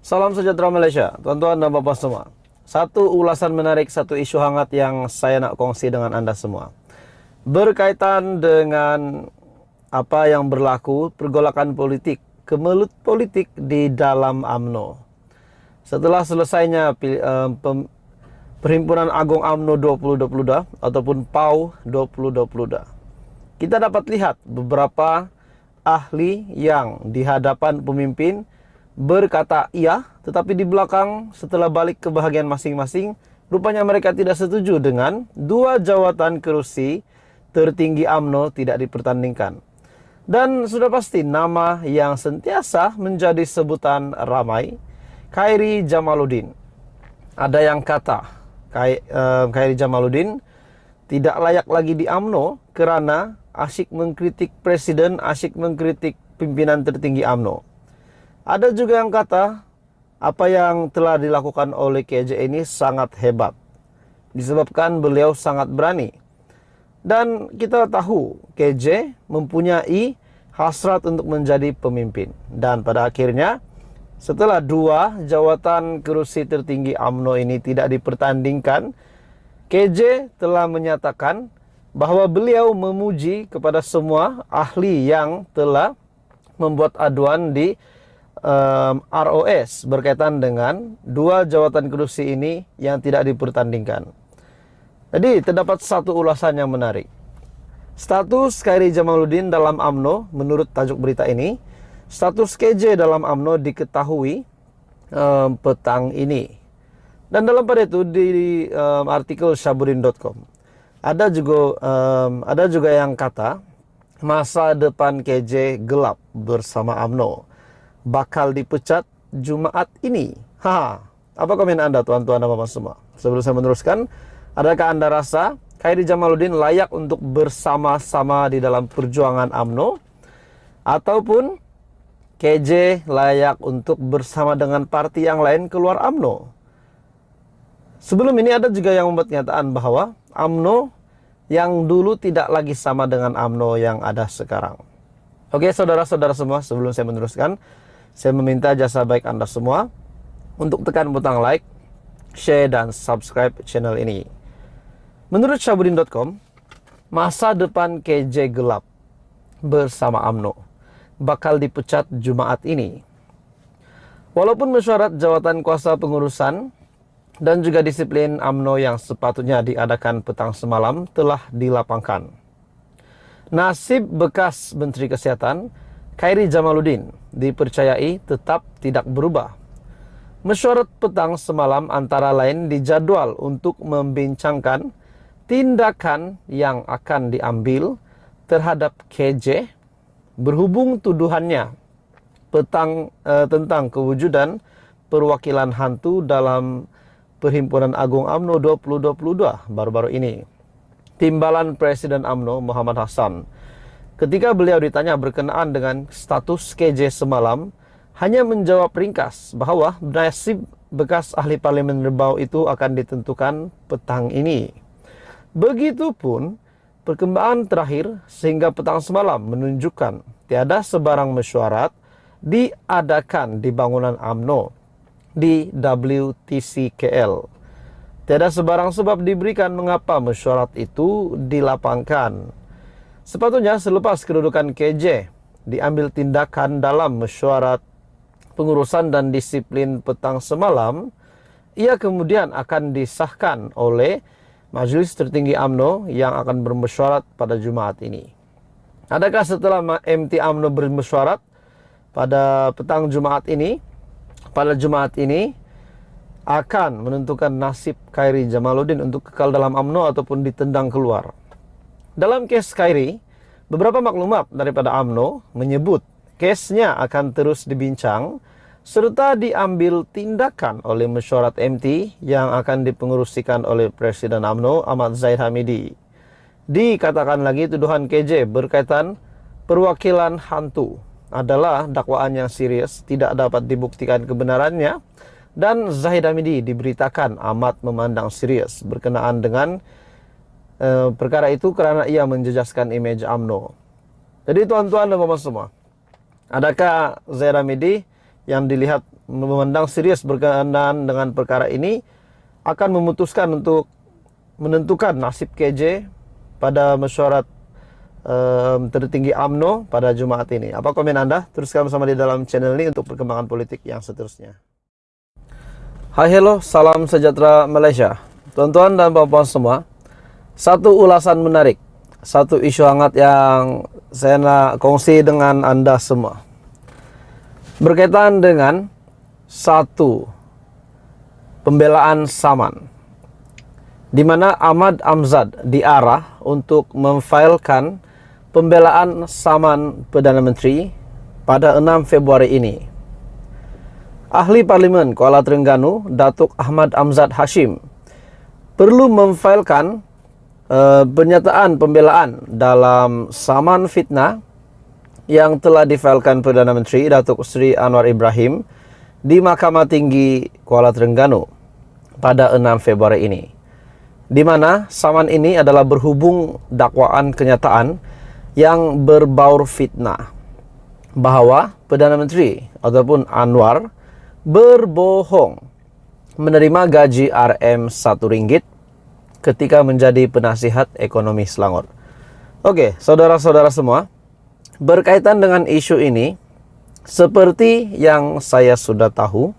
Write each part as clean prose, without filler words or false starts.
Salam sejahtera Malaysia, tuan-tuan dan bapak semua. Satu ulasan menarik, satu isu hangat yang saya nak kongsi dengan anda semua. Berkaitan dengan apa yang berlaku, pergolakan politik, kemelut politik di dalam UMNO. Setelah selesainya Perhimpunan Agung UMNO 2022 ataupun PAU 2022, kita dapat lihat beberapa ahli yang di hadapan pemimpin berkata iya, tetapi di belakang setelah balik ke bahagian masing-masing, rupanya mereka tidak setuju dengan dua jawatan kerusi tertinggi UMNO tidak dipertandingkan. Dan sudah pasti nama yang sentiasa menjadi sebutan ramai, Khairy Jamaluddin. Ada yang kata Khairy Jamaluddin tidak layak lagi di UMNO karena asyik mengkritik presiden, asyik mengkritik pimpinan tertinggi UMNO. Ada juga yang kata apa yang telah dilakukan oleh KJ ini sangat hebat, disebabkan beliau sangat berani. Dan kita tahu KJ mempunyai hasrat untuk menjadi pemimpin. Dan pada akhirnya setelah dua jawatan kerusi tertinggi UMNO ini tidak dipertandingkan, KJ telah menyatakan bahwa beliau memuji kepada semua ahli yang telah membuat aduan di ROS berkaitan dengan dua jawatan kerusi ini yang tidak dipertandingkan. Jadi terdapat satu ulasan yang menarik. Status Khairy Jamaluddin dalam UMNO menurut tajuk berita ini, status KJ dalam UMNO diketahui petang ini. Dan dalam pada itu di artikel syaburin.com ada juga yang kata masa depan KJ gelap bersama UMNO, bakal dipecat Jumaat ini. Apa komen anda tuan-tuan dan bapak semua? Sebelum saya meneruskan, adakah anda rasa Khairy Jamaluddin layak untuk bersama-sama di dalam perjuangan UMNO, ataupun KJ layak untuk bersama dengan parti yang lain keluar UMNO? Sebelum ini ada juga yang membuat pernyataan bahwa UMNO yang dulu tidak lagi sama dengan UMNO yang ada sekarang. Oke, saudara-saudara semua, sebelum saya meneruskan, saya meminta jasa baik anda semua untuk tekan butang like, share, dan subscribe channel ini. Menurut syaburin.com, masa depan KJ gelap bersama UMNO, bakal dipecat Jumaat ini. Walaupun mesyuarat jawatan kuasa pengurusan dan juga disiplin UMNO yang sepatutnya diadakan petang semalam telah dilapangkan, nasib bekas Menteri Kesehatan Khairy Jamaluddin dipercayai tetap tidak berubah. Mesyuarat petang semalam antara lain dijadwal untuk membincangkan tindakan yang akan diambil terhadap KJ berhubung tuduhannya tentang kewujudan perwakilan hantu dalam Perhimpunan Agung UMNO 2022 baru-baru ini. Timbalan Presiden UMNO Muhammad Hassan, ketika beliau ditanya berkenaan dengan status KJ semalam, hanya menjawab ringkas bahwa nasib bekas ahli parlimen Rebau itu akan ditentukan petang ini. Begitupun perkembangan terakhir sehingga petang semalam menunjukkan tiada sebarang mesyuarat diadakan di bangunan UMNO di WTC KL. Tiada sebarang sebab diberikan mengapa mesyuarat itu dilapangkan. Sepatutnya selepas kedudukan KJ diambil tindakan dalam mesyuarat pengurusan dan disiplin petang semalam, ia kemudian akan disahkan oleh Majelis Tertinggi UMNO yang akan bermesyuarat pada Jumaat ini. Adakah setelah MT UMNO bermesyuarat pada petang Jumaat ini, akan menentukan nasib Khairy Jamaluddin untuk kekal dalam UMNO ataupun ditendang keluar? Dalam kes Khairy, beberapa maklumat daripada UMNO menyebut kesnya akan terus dibincang serta diambil tindakan oleh mesyuarat MT yang akan dipengerusikan oleh Presiden UMNO Ahmad Zahid Hamidi. Dikatakan lagi tuduhan KJ berkaitan perwakilan hantu adalah dakwaan yang serius, tidak dapat dibuktikan kebenarannya, dan Zahid Hamidi diberitakan amat memandang serius berkenaan dengan perkara itu karena ia menjejaskan image UMNO. Jadi tuan-tuan dan bapak semua, adakah Zahid Hamidi yang dilihat memandang serius berkenaan dengan perkara ini, akan memutuskan untuk menentukan nasib KJ pada mesyuarat tertinggi UMNO pada Jumat ini. Apa komen Anda? Teruskan bersama di dalam channel ini untuk perkembangan politik yang seterusnya. Hai hello, salam sejahtera Malaysia. Tuan-tuan dan puan-puan semua, satu ulasan menarik, satu isu hangat yang saya nak kongsi dengan Anda semua, berkaitan dengan satu pembelaan Saman, di mana Ahmad Amzad diarah untuk memfailkan pembelaan Saman Perdana Menteri pada 6 Februari ini. Ahli Parlimen Kuala Terengganu, Datuk Ahmad Amzad Hashim, perlu memfailkan pernyataan pembelaan dalam saman fitnah yang telah difailkan Perdana Menteri Datuk Seri Anwar Ibrahim di Mahkamah Tinggi Kuala Terengganu pada 6 Februari ini, di mana saman ini adalah berhubung dakwaan kenyataan yang berbaur fitnah bahwa Perdana Menteri ataupun Anwar berbohong menerima gaji RM1 ketika menjadi penasihat ekonomi Selangor. Oke, saudara-saudara semua, berkaitan dengan isu ini, seperti yang saya sudah tahu,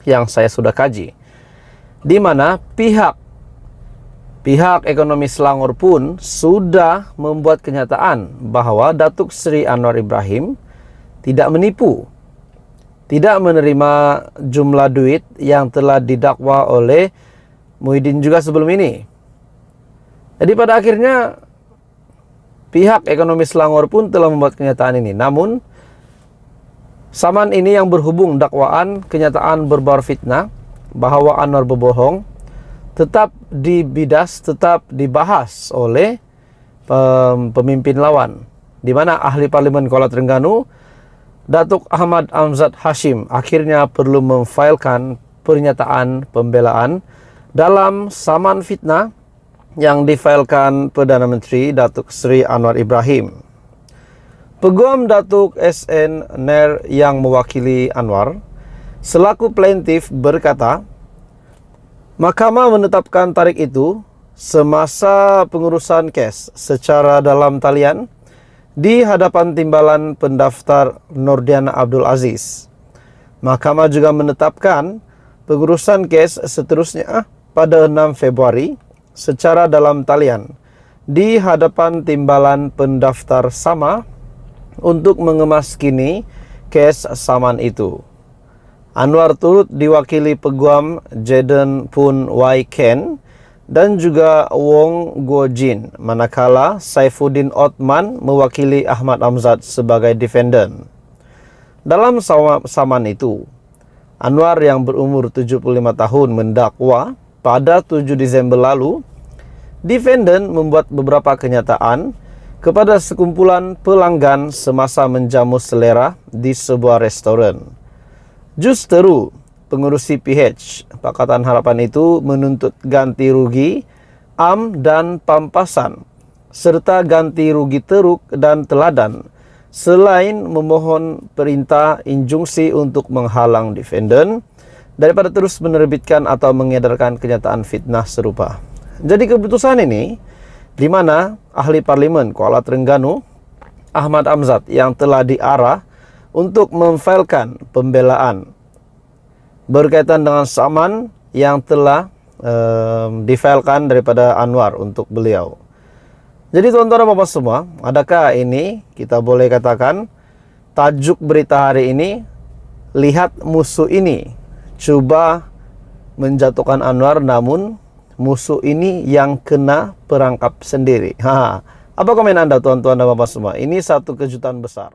yang saya sudah kaji, di mana pihak ekonomi Selangor pun sudah membuat kenyataan bahwa Datuk Seri Anwar Ibrahim tidak menipu, tidak menerima jumlah duit yang telah didakwa oleh Muhyiddin juga sebelum ini. Jadi pada akhirnya pihak ekonomi Selangor pun telah membuat kenyataan ini. Namun saman ini yang berhubung dakwaan kenyataan berbaur fitnah bahwa Anwar berbohong tetap dibidas, tetap dibahas oleh pemimpin lawan, di mana ahli Parlimen Kuala Terengganu, Datuk Ahmad Amzad Hashim, akhirnya perlu memfailkan pernyataan pembelaan dalam saman fitnah yang difailkan Perdana Menteri Datuk Seri Anwar Ibrahim. Peguam Datuk SN Nair yang mewakili Anwar selaku plaintiff berkata, Mahkamah menetapkan tarikh itu semasa pengurusan kes secara dalam talian di hadapan timbalan pendaftar Nordiana Abdul Aziz. Mahkamah juga menetapkan pengurusan kes seterusnya pada 6 Februari secara dalam talian di hadapan timbalan pendaftar sama untuk mengemaskini kes saman itu. Anwar turut diwakili peguam Jaden Pun Wai Ken dan juga Wong Guo Jin, manakala Saifuddin Othman mewakili Ahmad Amzad sebagai defendant. Dalam saman itu, Anwar yang berumur 75 tahun mendakwa pada 7 Disember lalu, defendant membuat beberapa kenyataan kepada sekumpulan pelanggan semasa menjamu selera di sebuah restoran. Justeru pengurusi PH Pakatan Harapan itu menuntut ganti rugi am dan pampasan serta ganti rugi teruk dan teladan, selain memohon perintah injunksi untuk menghalang defendant daripada terus menerbitkan atau mengedarkan kenyataan fitnah serupa. Jadi keputusan ini, di mana ahli Parlimen Kuala Terengganu Ahmad Amzad yang telah diarah untuk memfailkan pembelaan berkaitan dengan saman yang telah difailkan daripada Anwar untuk beliau. Jadi tuan-tuan dan puan semua, adakah ini kita boleh katakan tajuk berita hari ini, lihat musuh ini cuba menjatuhkan Anwar, namun musuh ini yang kena perangkap sendiri. Apa komen Anda tuan-tuan dan puan semua? Ini satu kejutan besar.